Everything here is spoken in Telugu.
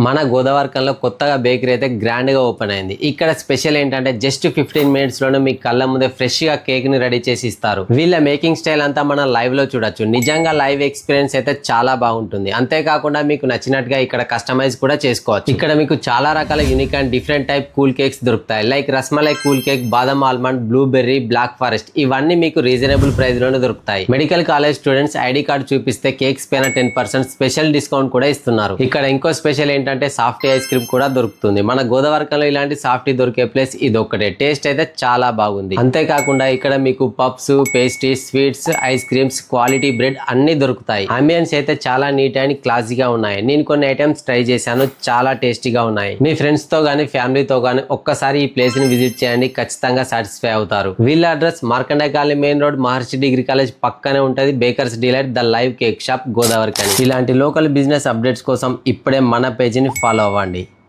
మన గోదావరికంలో కొత్తగా బేకరీ అయితే గ్రాండ్ గా ఓపెన్ అయింది. ఇక్కడ స్పెషల్ ఏంటంటే జస్ట్ 15 మినిట్స్ లోనే మీ కళ్ళ ముందే ఫ్రెష్ గా కేక్ ని రెడీ చేసి ఇస్తారు. వీళ్ళ మేకింగ్ స్టైల్ అంతా మనం లైవ్ లో చూడొచ్చు. నిజంగా లైవ్ ఎక్స్పీరియన్స్ అయితే చాలా బాగుంటుంది. అంతేకాకుండా మీకు నచ్చినట్టుగా ఇక్కడ కస్టమైజ్ కూడా చేసుకోవచ్చు. ఇక్కడ మీకు చాలా రకాల unique and different type cool cakes దొరుకుతాయి. లైక్ రస్మలై కూల్ కేక్, బాదం ఆల్మండ్, బ్లూబెర్రీ, బ్లాక్ ఫారెస్ట్ ఇవన్నీ మీకు రీజనబుల్ ప్రైస్ లోనే దొరుకుతాయి. Medical college students ID card చూపిస్తే కేక్స్ పైన 10% స్పెషల్ డిస్కౌంట్ కూడా ఇస్తున్నారు. ఇక్కడ ఇంకో స్పెషల్ ఏంటంటే సాఫ్టీ ఐస్ క్రీమ్ కూడా దొరుకుతుంది. మన గోదావరికంలో ఇలాంటి సాఫ్టీ దొరికే ప్లేస్ ఇది ఒక్కటే. టేస్ట్ అయితే చాలా బాగుంది. అంతేకాకుండా ఇక్కడ మీకు pups, pastries, sweets, ice creams, quality bread అన్ని దొరుకుతాయి. అంబియన్స్ అయితే చాలా నీట్ అండ్ క్లాసీగా ఉన్నాయి. నేను కొన్ని ఐటమ్స్ ట్రై చేశాను, చాలా టేస్టీగా ఉన్నాయి. మీ ఫ్రెండ్స్ తో గానీ ఫ్యామిలీతో గానీ ఒక్కసారి ఈ ప్లేస్ ని విజిట్ చేయండి, ఖచ్చితంగా సాటిస్ఫై అవుతారు. వీళ్ళ address Markande colony main road, Maharshi degree college పక్కనే ఉంటది. Bakers delight the live cake shop గోదావరికని. ఇలాంటి లోకల్ బిజినెస్ అప్డేట్స్ కోసం ఇప్పుడే మన పేజీని ఫాలో అవ్వండి.